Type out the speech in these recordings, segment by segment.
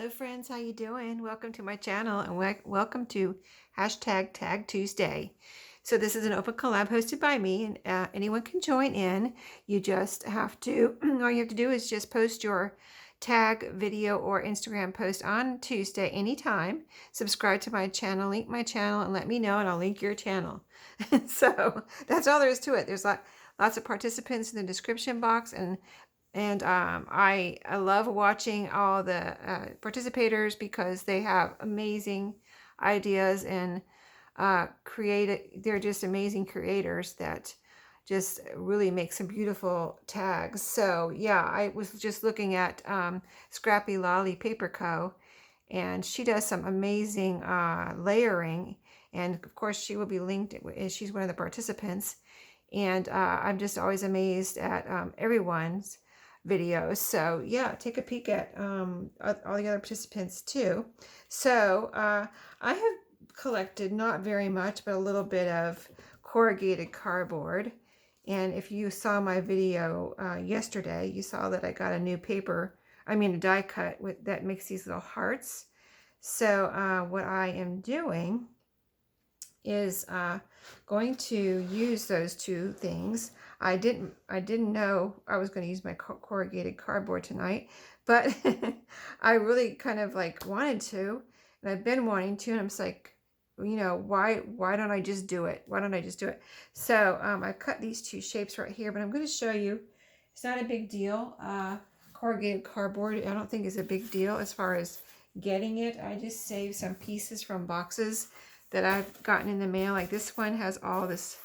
Hello friends, how you doing? Welcome to my channel and welcome to hashtag Tag Tuesday. So this is an open collab hosted by me, and anyone can join in. You just have to, all you have to do is just post your tag video or Instagram post on Tuesday anytime. Subscribe to my channel, link my channel, and let me know, and I'll link your channel. So that's all there is to it. There's lots of participants in the description box, and I love watching all the participators because they have amazing ideas and they're just amazing creators that just really make some beautiful tags. So yeah, I was just looking at Scrappy Lolly Paper Co. and she does some amazing layering, and of course she will be linked. She's one of the participants, and I'm just always amazed at everyone's videos. So yeah, take a peek at all the other participants too. So I have collected not very much, but a little bit of corrugated cardboard. And if you saw my video yesterday, you saw that I got a new a die cut that makes these little hearts. So what I am doing is going to use those two things. I didn't know I was going to use my corrugated cardboard tonight, but I really kind of like wanted to, and I've been wanting to, and I'm just like, you know, why don't I just do it? Why don't I just do it? So I cut these two shapes right here, but I'm going to show you. It's not a big deal. Corrugated cardboard, I don't think is a big deal as far as getting it. I just saved some pieces from boxes that I've gotten in the mail. Like this one has all this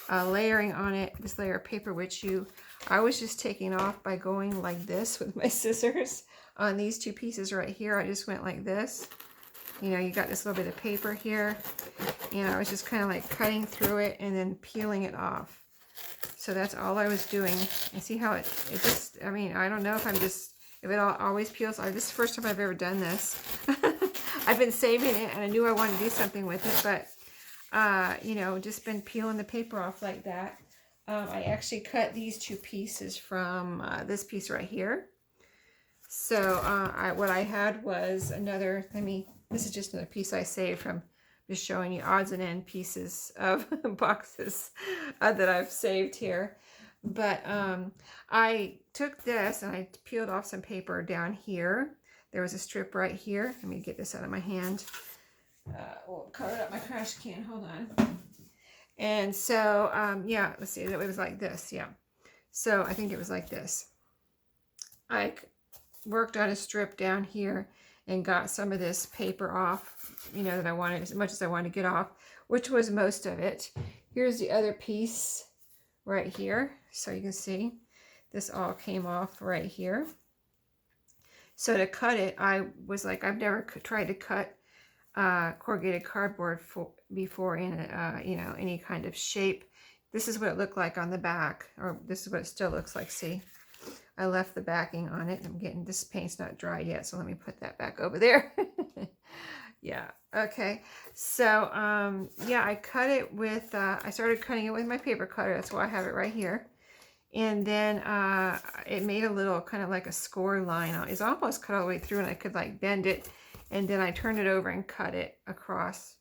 layering on it, this layer of paper, which I was just taking off by going like this with my scissors on these two pieces right here. I just went like this. You know, you got this little bit of paper here, and I was just kind of like cutting through it and then peeling it off. So that's all I was doing. And see how it just, I mean, I don't know if if it always peels. This is the first time I've ever done this. I've been saving it, and I knew I wanted to do something with it, but you know, just been peeling the paper off like that. I actually cut these two pieces from this piece right here. So what I had was another, this is just another piece I saved from just showing you odds and end pieces of boxes that I've saved here. But I took this and I peeled off some paper down here. There was a strip right here. Let me get this out of my hand. We'll cover up my trash can. Hold on. And so, yeah, let's see. It was like this. Yeah. So I think it was like this. I worked on a strip down here and got some of this paper off, you know, that I wanted, as much as I wanted to get off, which was most of it. Here's the other piece right here. So you can see this all came off right here. So to cut it, I was like, I've never tried to cut corrugated cardboard before in you know, any kind of shape. This is what it looked like on the back, or this is what it still looks like. See, I left the backing on it. This paint's not dry yet, so let me put that back over there. Yeah, okay. So yeah, I cut it with I started cutting it with my paper cutter. That's why I have it right here. And then it made a little kind of like a score line. It's almost cut all the way through, and I could like bend it, and then I turned it over and cut it across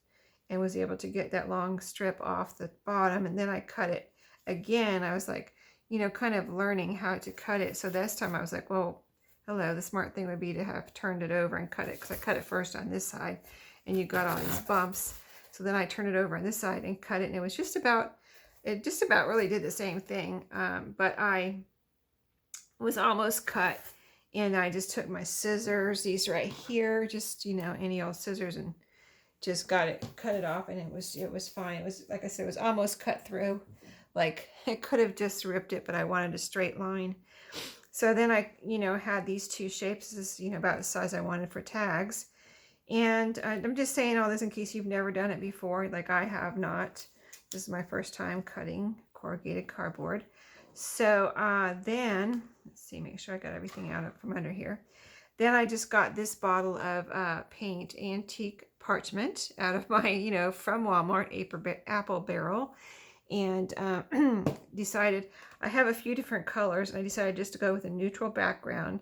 and was able to get that long strip off the bottom. And then I cut it again. I was like, you know, kind of learning how to cut it. So this time I was like, well, hello, the smart thing would be to have turned it over and cut it, because I cut it first on this side and you got all these bumps. So then I turned it over on this side and cut it, and it was just about, it just about really did the same thing. But I was almost cut, and I just took my scissors, these right here, just, you know, any old scissors, and just cut it off, and it was fine. It was, like I said, it was almost cut through. Like, it could have just ripped it, but I wanted a straight line. So then I, you know, had these two shapes. This is, you know, about the size I wanted for tags. And I'm just saying all this in case you've never done it before, like I have not. This is my first time cutting corrugated cardboard. So then, let's see, make sure I got everything out from under here. Then I just got this bottle of paint, antique parchment, out of my, you know, from Walmart, apple barrel. And decided, I have a few different colors, and I decided just to go with a neutral background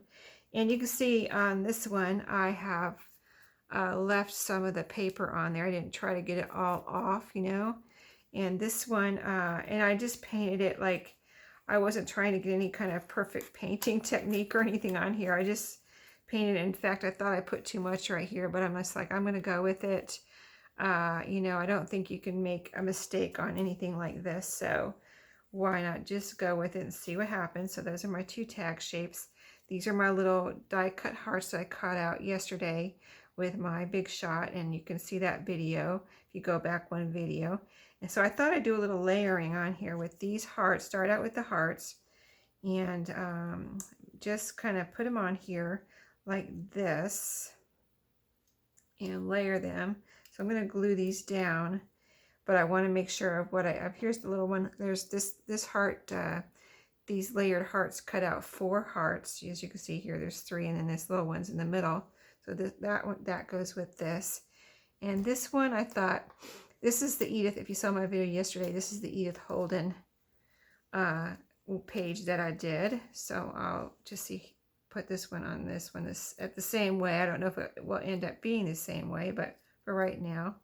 And you can see on this one, I have left some of the paper on there. I didn't try to get it all off, you know. And this one, and I just painted it like I wasn't trying to get any kind of perfect painting technique or anything on here. I just painted it. In fact, I thought I put too much right here, but I'm just like, I'm going to go with it. You know, I don't think you can make a mistake on anything like this. So why not just go with it and see what happens. So those are my two tag shapes. These are my little die cut hearts that I cut out yesterday with my Big Shot, and you can see that video if you go back one video. And so I thought I'd do a little layering on here with these hearts. Start out with the hearts and just kind of put them on here like this and layer them. So I'm going to glue these down, but I want to make sure of what I have. Here's the little one. There's this heart, these layered hearts cut out 4 hearts. As you can see here, there's 3, and then this little one's in the middle. So that goes with this. And this one, I thought, this is the Edith, if you saw my video yesterday, this is the Edith Holden page that I did. So I'll just put this one on this one at the same way. I don't know if it will end up being the same way, but for right now,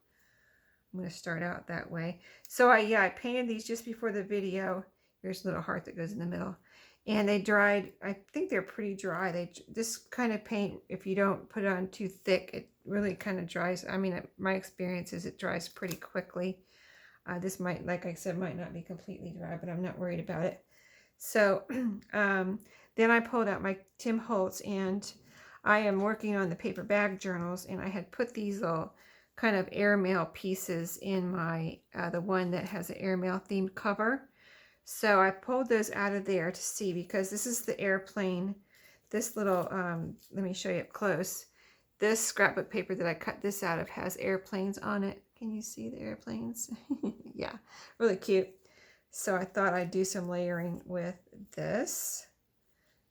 I'm going to start out that way. So I painted these just before the video. Here's a little heart that goes in the middle. And they dried, I think they're pretty dry. This kind of paint, if you don't put it on too thick, it really kind of dries. I mean, my experience is it dries pretty quickly. This might, like I said, might not be completely dry, but I'm not worried about it. So then I pulled out my Tim Holtz, and I am working on the paper bag journals, and I had put these little kind of airmail pieces in my, the one that has an airmail themed cover. So I pulled those out of there to see, because this is the airplane, this little, let me show you up close. This scrapbook paper that I cut this out of has airplanes on it. Can you see the airplanes? Yeah, really cute. So I thought I'd do some layering with this.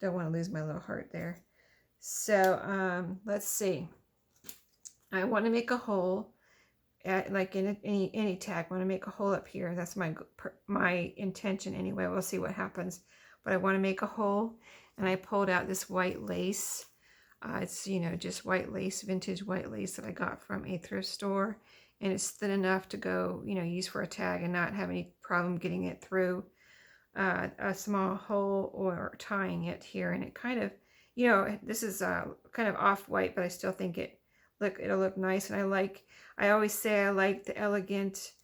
Don't want to lose my little heart there. So let's see. I want to make a hole. Like in any tag, I want to make a hole up here. That's my intention anyway. We'll see what happens. But I want to make a hole, and I pulled out this white lace. It's, you know, just white lace, vintage white lace that I got from a thrift store, and it's thin enough to go, you know, use for a tag and not have any problem getting it through a small hole or tying it here. And it kind of, you know, this is kind of off-white, but I still think it'll look nice. And I always say I like the elegant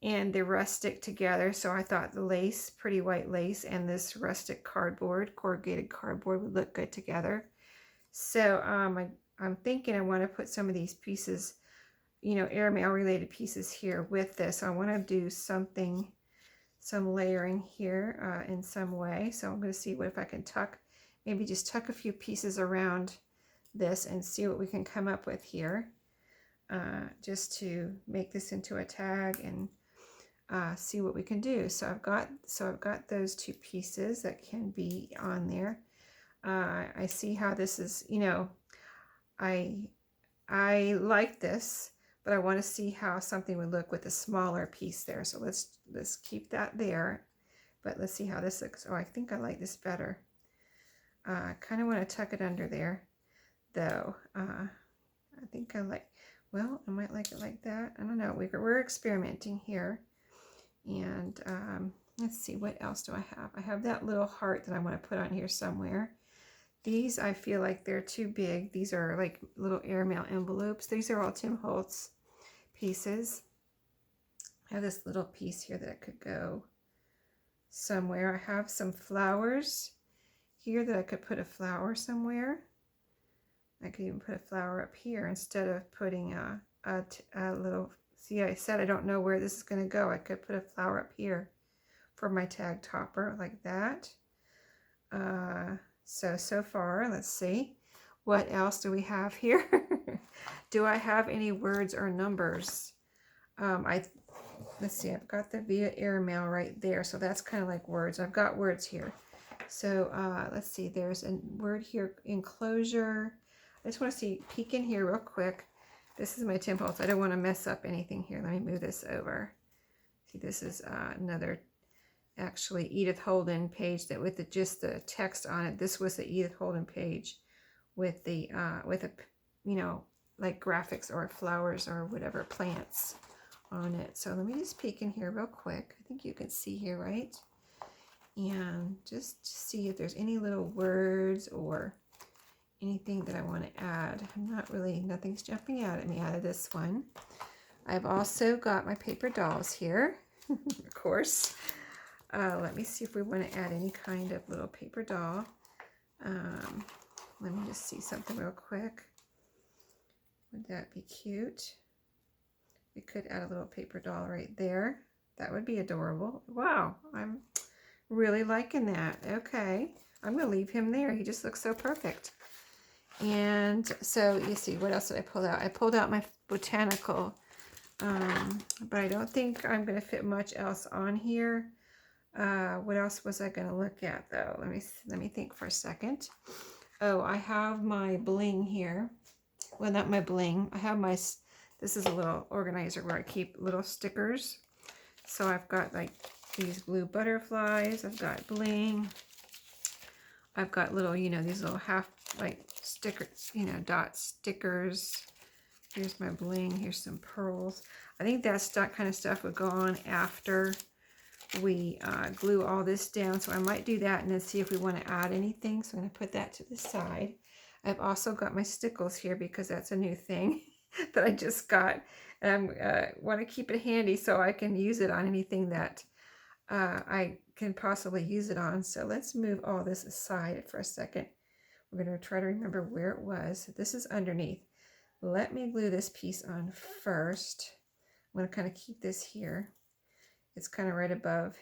and the rustic together. So I thought the lace, pretty white lace, and this rustic cardboard, corrugated cardboard, would look good together. So I'm thinking I want to put some of these pieces, you know, airmail related pieces here with this. I want to do some layering here in some way. So I'm going to see if I can maybe just tuck a few pieces around this and see what we can come up with here, just to make this into a tag and see what we can do. So I've got those 2 pieces that can be on there. I see how this is, you know, I like this, but I want to see how something would look with a smaller piece there. So let's keep that there, but let's see how this looks. Oh, I think I like this better. I kind of want to tuck it under there, though. I think I might like it like that. I don't know. We're experimenting here. And let's see, what else do I have? I have that little heart that I want to put on here somewhere. These, I feel like they're too big. These are like little airmail envelopes. These are all Tim Holtz pieces. I have this little piece here that could go somewhere. I have some flowers here that I could put a flower somewhere. I could even put a flower up here instead of putting a little, see, I said I don't know where this is going to go. I could put a flower up here for my tag topper like that. So far, let's see. What else do we have here? Do I have any words or numbers? Let's see, I've got the via airmail right there. So that's kind of like words. I've got words here. So let's see, there's a word here, enclosure. I just want to peek in here real quick. This is my Tim Holtz. I don't want to mess up anything here. Let me move this over. See, this is another, actually, Edith Holden page that with just the text on it. This was the Edith Holden page with the with a, you know, like graphics or flowers or whatever plants on it. So let me just peek in here real quick. I think you can see here, right? And just see if there's any little words or anything that I want to add. I'm not really, nothing's jumping out at me out of this one. I've also got my paper dolls here, of course. Let me see if we want to add any kind of little paper doll. Let me just see something real quick. Would that be cute? We could add a little paper doll right there. That would be adorable. Wow, I'm really liking that. Okay, I'm going to leave him there. He just looks so perfect. And so you see, what else did I pull out? I pulled out my botanical, but I don't think I'm going to fit much else on here. What else was I going to look at though? Let me think for a second. Oh, I have my bling here. Well, not my bling. I have my, this is a little organizer where I keep little stickers. So I've got like these blue butterflies. I've got bling. I've got little, you know, these little half like stickers, you know, dot stickers. Here's my bling. Here's some pearls. I think that kind of stuff would go on after we glue all this down. So I might do that and then see if we want to add anything. So I'm going to put that to the side. I've also got my stickles here because that's a new thing that I just got. And I want to keep it handy so I can use it on anything that I can possibly use it on. So let's move all this aside for a second. We're going to try to remember where it was. This is underneath. Let me glue this piece on first. I'm going to kind of keep this here. It's kind of right above.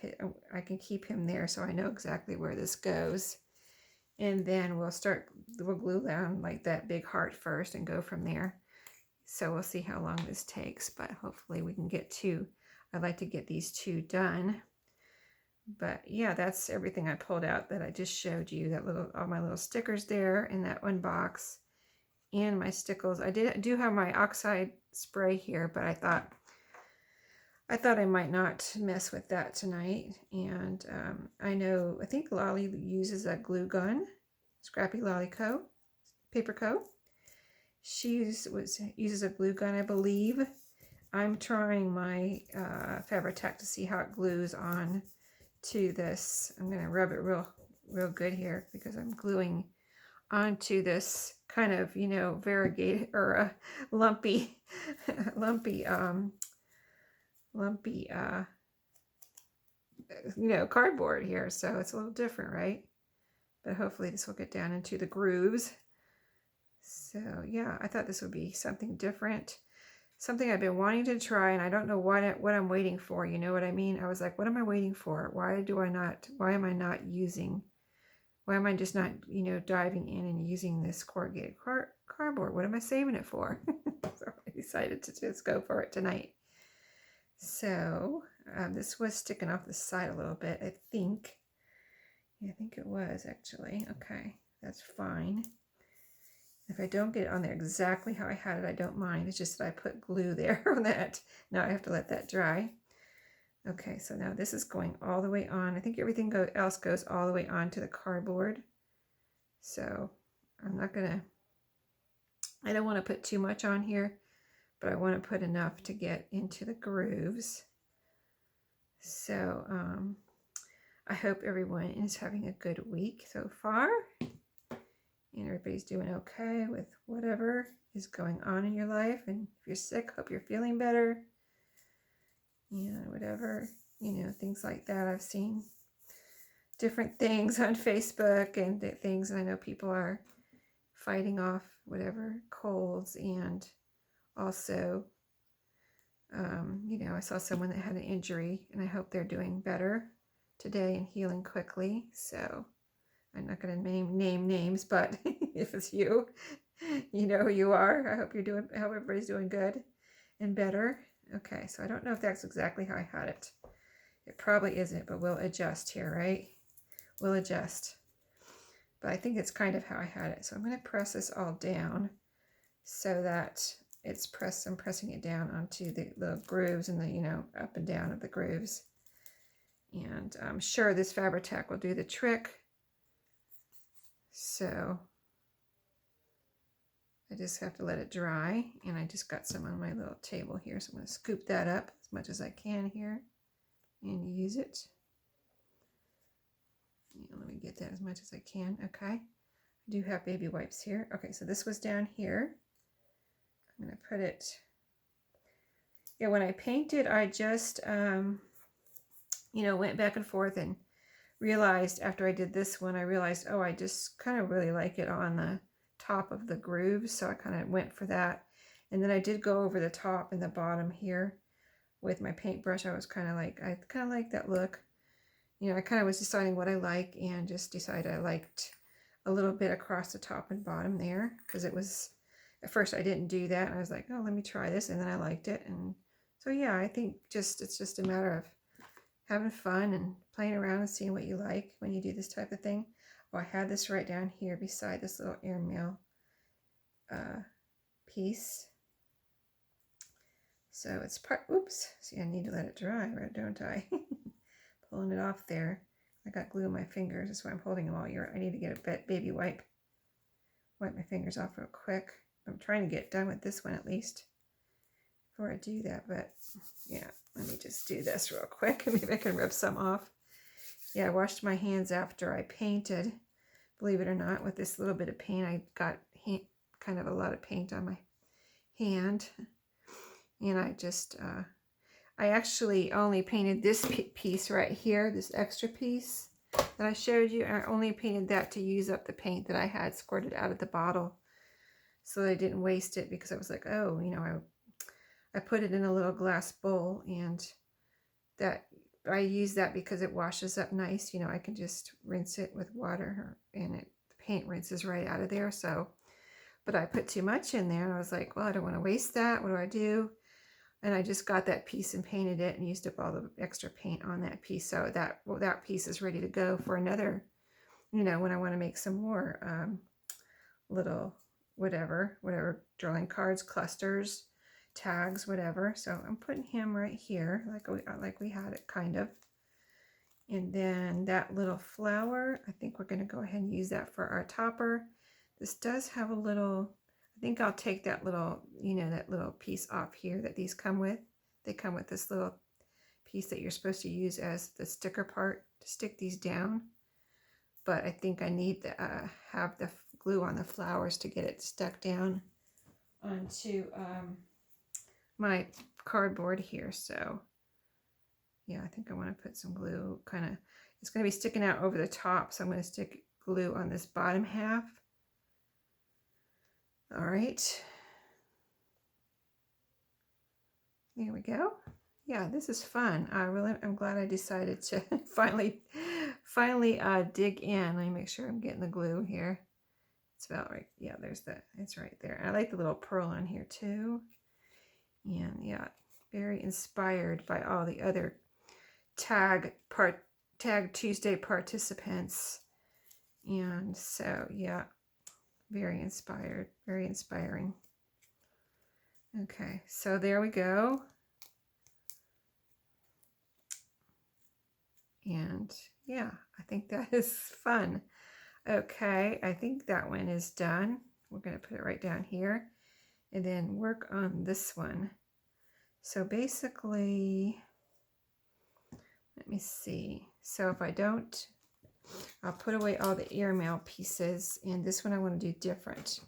I can keep him there so I know exactly where this goes. And then we'll glue down like that big heart first and go from there. So we'll see how long this takes, but hopefully we can get two. I'd like to get these two done. But yeah, that's everything I pulled out that I just showed you. That little, all my little stickers there in that one box, and my stickles. I do have my oxide spray here, but I thought I might not mess with that tonight. And I think Lolly uses a glue gun, Scrappy Lolly Co. Paper Co. She uses a glue gun, I believe. I'm trying my Fabri-Tac to see how it glues on to this. I'm going to rub it real good here because I'm gluing onto this kind of, you know, variegated or lumpy you know, cardboard here. So it's a little different, right? But hopefully this will get down into the grooves. So yeah, I thought this would be something different. Something I've been wanting to try, and I don't know what I'm waiting for. You know what I mean? I was like, what am I waiting for? Why am I just not, you know, diving in and using this corrugated cardboard? What am I saving it for? So I decided to just go for it tonight. So this was sticking off the side a little bit, I think. Yeah, I think it was actually. Okay, that's fine. If I don't get it on there exactly how I had it, I don't mind. It's just that I put glue there on that. Now I have to let that dry. Okay, so now this is going all the way on. I think everything else goes all the way onto the cardboard. So I don't want to put too much on here, but I want to put enough to get into the grooves. So I hope everyone is having a good week so far. And everybody's doing okay with whatever is going on in your life. And if you're sick, hope you're feeling better. And whatever, you know, things like that. I've seen different things on Facebook and things, and I know people are fighting off whatever colds. And also, you know, I saw someone that had an injury, and I hope they're doing better today and healing quickly. So I'm not going to name names, but if it's you, you know who you are. I hope everybody's doing good and better. Okay, so I don't know if that's exactly how I had it. It probably isn't, but we'll adjust here, right? We'll adjust. But I think it's kind of how I had it. So I'm going to press this all down so that it's pressed. I'm pressing it down onto the grooves and the, you know, up and down of the grooves. And I'm sure this Fabri-Tac will do the trick. So I just have to let it dry, and I just got some on my little table here, so I'm going to scoop that up as much as I can here and use it. Yeah, let me get that as much as I can. Okay, I do have baby wipes here. Okay, so this was down here. I'm going to put it, yeah, when I painted, I just, you know, went back and forth and realized after I did this one, I realized, oh, I just kind of really like it on the top of the grooves, so I kind of went for that. And then I did go over the top and the bottom here with my paintbrush. I kind of like that look. You know, I kind of was deciding what I like and just decided I liked a little bit across the top and bottom there, because it was, at first I didn't do that, and I was like, oh, let me try this, and then I liked it. And so yeah, I think it's just a matter of having fun and playing around and seeing what you like when you do this type of thing. Oh, I had this right down here beside this little airmail piece. So it's part, oops, see, I need to let it dry, right, don't I? Pulling it off there. I got glue in my fingers, that's why I'm holding them all year. I need to get a baby wipe. Wipe my fingers off real quick. I'm trying to get done with this one at least before I do that, but yeah, let me just do this real quick. Maybe I can rub some off. Yeah, I washed my hands after I painted. Believe it or not, with this little bit of paint, I got kind of a lot of paint on my hand. And I just, I actually only painted this piece right here, this extra piece that I showed you. I only painted that to use up the paint that I had squirted out of the bottle, so that I didn't waste it, because I was like, oh, you know, I put it in a little glass bowl, and that I use that because it washes up nice. You know, I can just rinse it with water, and the paint rinses right out of there. So, but I put too much in there, and I was like, well, I don't want to waste that. What do I do? And I just got that piece and painted it and used up all the extra paint on that piece. So that piece is ready to go for another, you know, when I want to make some more little whatever drawing cards, clusters, tags, whatever. So I'm putting him right here, like we had it kind of. And then that little flower, I think we're going to go ahead and use that for our topper. This does have a little, I think I'll take that little, you know, that little piece off here that these come with. They come with this little piece that you're supposed to use as the sticker part to stick these down. But I think I need to have the glue on the flowers to get it stuck down onto my cardboard here. So yeah, I think I want to put some glue kind of, it's going to be sticking out over the top, so I'm going to stick glue on this bottom half. All right. There we go. Yeah, this is fun. I'm glad I decided to finally dig in. Let me make sure I'm getting the glue here. It's about right. Yeah, it's right there. I like the little pearl on here too. And yeah, very inspired by all the other Tag Tuesday participants. And so yeah, very inspired, very inspiring. Okay, so there we go. And yeah, I think that is fun. Okay, I think that one is done. We're going to put it right down here and then work on this one. So basically, let me see. So if I don't, I'll put away all the airmail pieces, and this one I want to do different.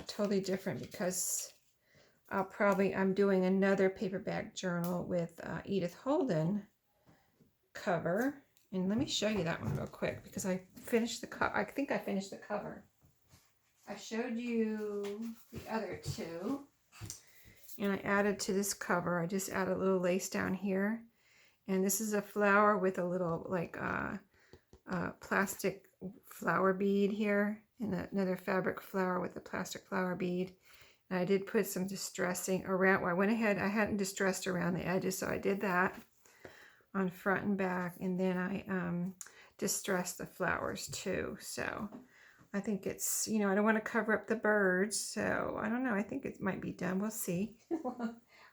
Totally different, because I'm doing another paperback journal with Edith Holden cover. And let me show you that one real quick, because I finished the cover. I think I finished the cover. I showed you the other two, and I added to this cover. I just added a little lace down here, and this is a flower with a little like plastic flower bead here, and another fabric flower with a plastic flower bead. And I did put some distressing around. Well, I went ahead. I hadn't distressed around the edges, so I did that on front and back, and then I distressed the flowers too. So I think it's, you know, I don't want to cover up the birds, so I don't know. I think it might be done. We'll see.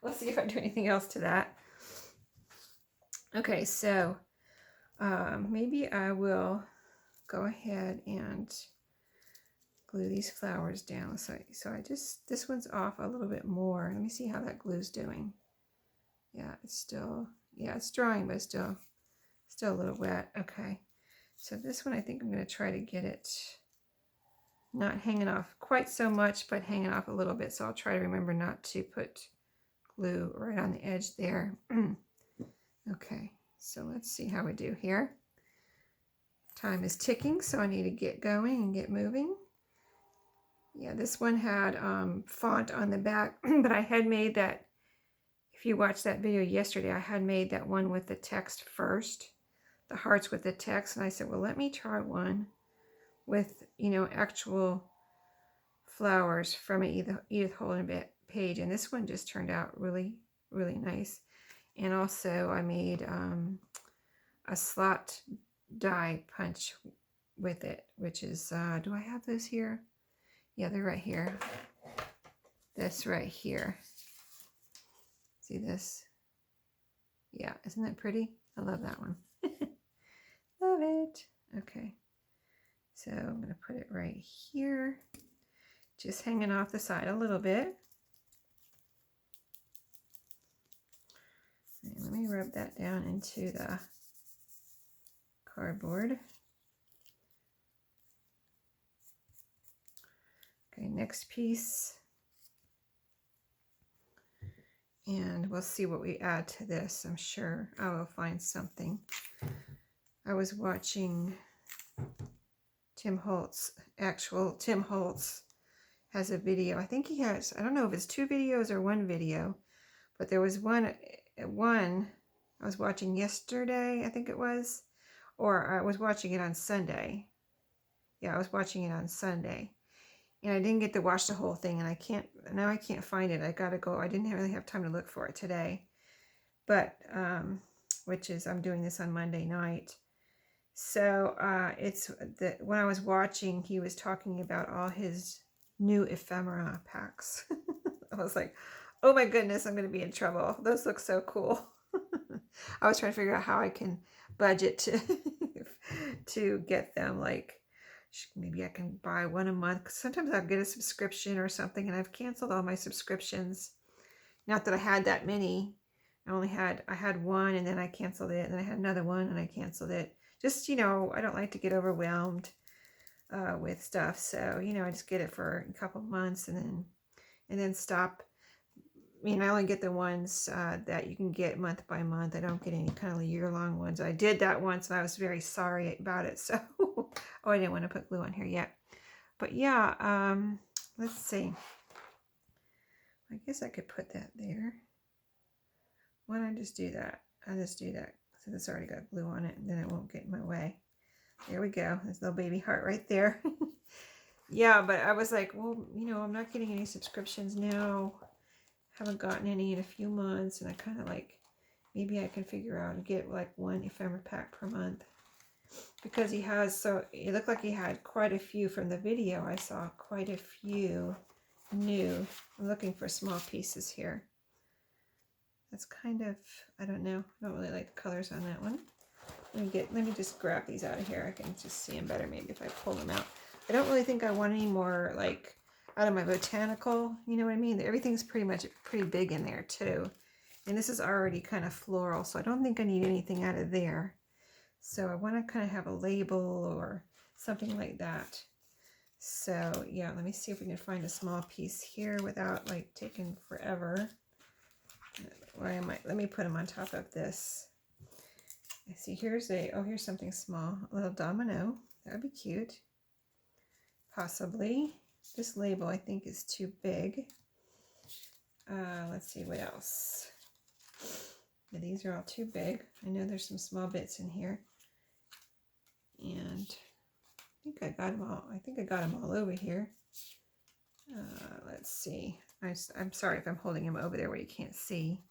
We'll see if I do anything else to that. Okay, so maybe I will go ahead and glue these flowers down. So I just, this one's off a little bit more. Let me see how that glue's doing. Yeah, it's still, yeah, it's drying, but it's still a little wet. Okay. So this one, I think I'm going to try to get it not hanging off quite so much, but hanging off a little bit. So I'll try to remember not to put glue right on the edge there. Okay, so let's see how we do here. Time is ticking, so I need to get going and get moving. Yeah, this one had font on the back, but I had made that, if you watched that video yesterday, I had made that one with the text first, the hearts with the text, and I said, well, let me try one with, you know, actual flowers from an Edith Holden page, and this one just turned out really, really nice. And also I made a slot die punch with it, which is, do I have those here? Yeah, they're right here. This right here. See this? Yeah, isn't that pretty? I love that one. Love it. Okay, so I'm going to put it right here, just hanging off the side a little bit. And let me rub that down into the cardboard. Okay, next piece. And we'll see what we add to this. I'm sure I will find something. I was watching Tim Holtz. Tim Holtz has a video. I think he has, I don't know if it's 2 videos or 1 video, but there was one I was watching yesterday, I think it was, or I was watching it on Sunday. Yeah, I was watching it on Sunday. And I didn't get to watch the whole thing, and I can't find it. I gotta go. I didn't really have time to look for it today. But, which is, I'm doing this on Monday night. So, when I was watching, he was talking about all his new ephemera packs. I was like, oh my goodness, I'm going to be in trouble. Those look so cool. I was trying to figure out how I can budget to get them. Like, maybe I can buy one a month. 'Cause sometimes I'll get a subscription or something, and I've canceled all my subscriptions. Not that I had that many. I had one, and then I canceled it, and then I had another one, and I canceled it. Just, you know, I don't like to get overwhelmed with stuff. So, you know, I just get it for a couple months and then stop. I mean, I only get the ones that you can get month by month. I don't get any kind of year-long ones. I did that once, and I was very sorry about it. So, oh, I didn't want to put glue on here yet. But yeah, let's see. I guess I could put that there. Why don't I just do that? I'll just do that. So it's already got glue on it, and then it won't get in my way. There we go. There's a little baby heart right there. Yeah, but I was like, well, you know, I'm not getting any subscriptions now. Haven't gotten any in a few months, and I kind of like, maybe I can figure out and get like 1 ephemera pack per month. Because he has, so it looked like he had quite a few from the video. I saw quite a few new. I'm looking for small pieces here. That's kind of, I don't know. I don't really like the colors on that one. Let me just grab these out of here. I can just see them better maybe if I pull them out. I don't really think I want any more like out of my botanical, you know what I mean? Everything's pretty big in there too. And this is already kind of floral, so I don't think I need anything out of there. So I want to kind of have a label or something like that. So yeah, let me see if we can find a small piece here without like taking forever. Where am I? Let me put them on top of this. I see here's something small, a little domino. That would be cute. Possibly. This label I think is too big. Let's see what else. Yeah, these are all too big. I know there's some small bits in here. And I think I got them all. I think I got them all over here. Let's see. I'm sorry if I'm holding them over there where you can't see.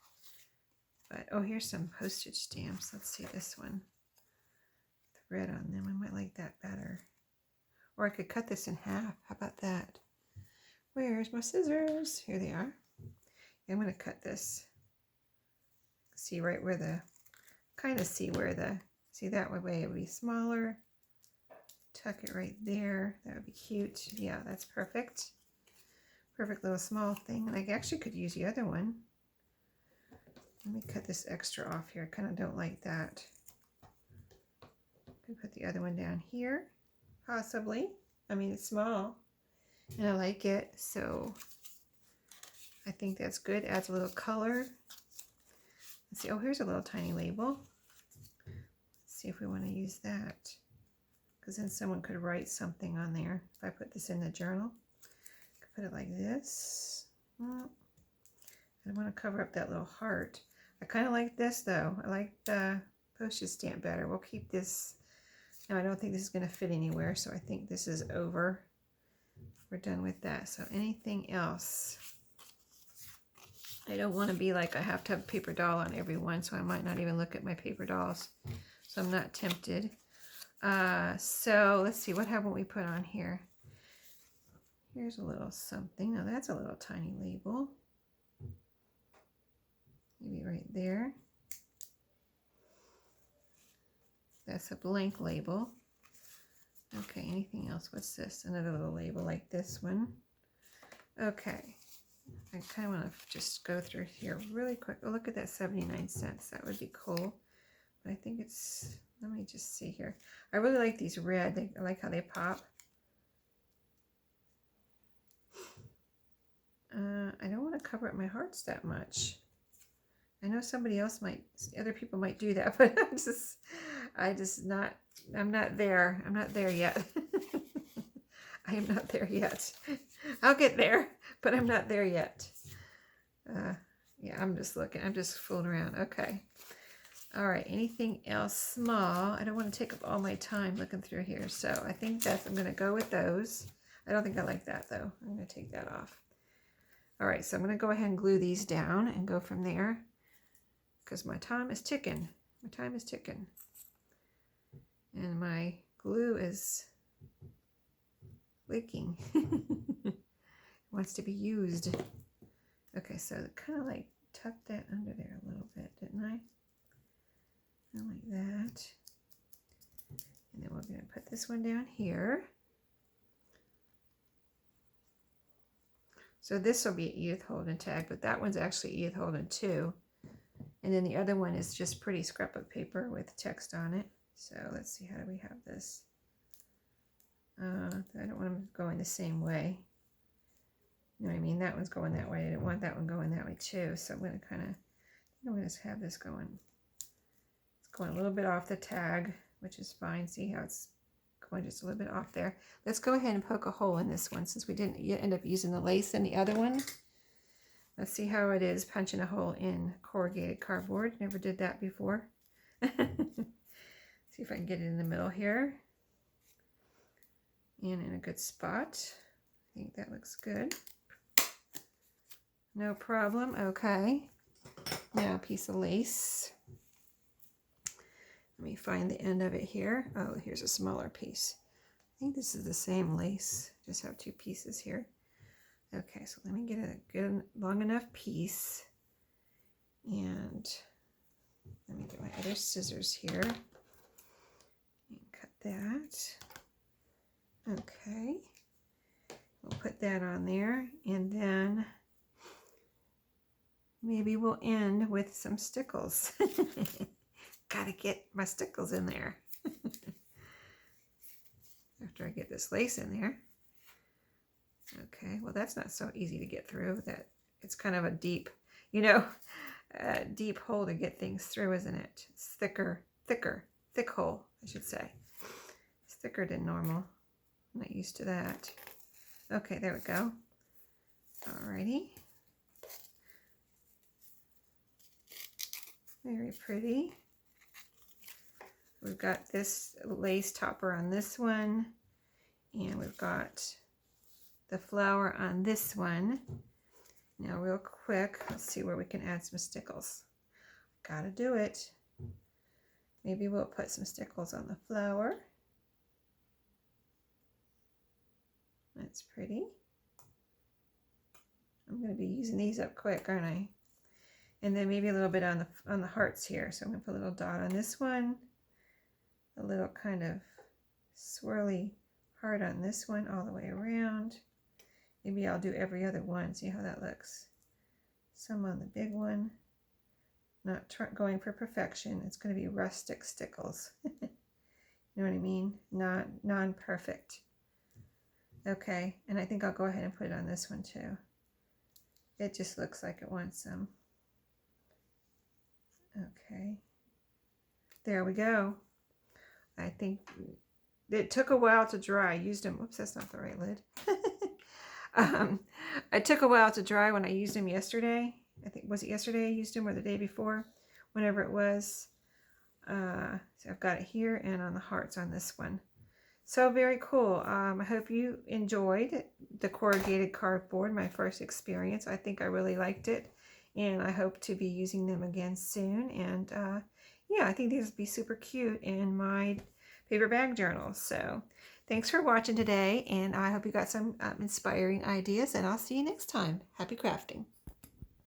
But, oh, here's some postage stamps. Let's see this one. The red on them. I might like that better. Or I could cut this in half. How about that? Where's my scissors? Here they are. I'm going to cut this. See right where see that way it would be smaller. tuck it right there. That would be cute. Yeah, that's perfect. Perfect little small thing. And I actually could use the other one. Let me cut this extra off here. I kind of don't like that. Could put the other one down here, possibly. I mean, it's small and I like it, so I think that's good. Adds a little color. Let's see. Oh, here's a little tiny label. Let's see if we want to use that, because then someone could write something on there. If I put this in the journal, I could put it like this. I want to cover up that little heart. I kind of like this though. I like the postage stamp better. We'll keep this. Now I don't think this is going to fit anywhere, so I think this is over. We're done with that. So anything else? I don't want to be like I have to have a paper doll on every one, so I might not even look at my paper dolls. So I'm not tempted. So let's see, what haven't we put on here? Here's a little something. Now that's a little tiny label. Maybe right there. That's a blank label. Okay, anything else? What's this? Another little label like this one. Okay. I kind of want to just go through here really quick. Oh, look at that 79 cents. That would be cool. But I think it's, let me just see here. I really like these red. I like how they pop. I don't want to cover up my hearts that much. I know somebody else might, other people might do that, but I'm not there. I'm not there yet. I am not there yet. I'll get there, but I'm not there yet. Yeah, I'm just looking. I'm just fooling around. Okay. All right. Anything else small? I don't want to take up all my time looking through here. So I think I'm going to go with those. I don't think I like that though. I'm going to take that off. All right. So I'm going to go ahead and glue these down and go from there, because my time is ticking. My time is ticking. And my glue is leaking. It wants to be used. Okay, so kind of like tuck that under there a little bit, didn't I? Like that. And then we're going to put this one down here. So this will be Edith Holden tag, but that one's actually Edith Holden too. And then the other one is just pretty scrapbook paper with text on it. So let's see, how do we have this? I don't want them going the same way. You know what I mean? That one's going that way. I didn't want that one going that way too. So I'm going to kind of, I'm going to have this going. It's going a little bit off the tag, which is fine. See how it's going just a little bit off there. Let's go ahead and poke a hole in this one, since we didn't end up using the lace in the other one. Let's see how it is punching a hole in corrugated cardboard. Never did that before. See if I can get it in the middle here. And in a good spot. I think that looks good. No problem. Okay. Now a piece of lace. Let me find the end of it here. Oh, here's a smaller piece. I think this is the same lace. Just have two pieces here. Okay, so let me get a good long enough piece. And let me get my other scissors here. And cut that. Okay. We'll put that on there, and then maybe we'll end with some stickles. Gotta get my stickles in there. After I get this lace in there. Okay, well that's not so easy to get through. That it's kind of a deep, deep hole to get things through, isn't it? It's thick hole, I should say. It's thicker than normal. I'm not used to that. Okay, there we go. Alrighty. Very pretty. We've got this lace topper on this one, and we've got the flower on this one. Now real quick, let's see where we can add some stickles. Gotta do it. Maybe we'll put some stickles on the flower. That's pretty. I'm going to be using these up quick, aren't I? And then maybe a little bit on the hearts here. So I'm going to put a little dot on this one. A little kind of swirly heart on this one all the way around. Maybe I'll do every other one, see how that looks. Some on the big one. Not going for perfection. It's going to be rustic stickles. You know what I mean? Not non-perfect. Okay, and I think I'll go ahead and put it on this one too. It just looks like it wants some. Okay. There we go. I think it took a while to dry. I used them. Oops, that's not the right lid. It took a while to dry when I used them yesterday. I think, was it yesterday I used them or the day before? Whenever it was. So I've got it here and on the hearts on this one. So very cool. I hope you enjoyed the corrugated cardboard, my first experience. I think I really liked it. And I hope to be using them again soon. And yeah, I think these would be super cute in my paper bag journals. So thanks for watching today, and I hope you got some inspiring ideas, and I'll see you next time. Happy crafting.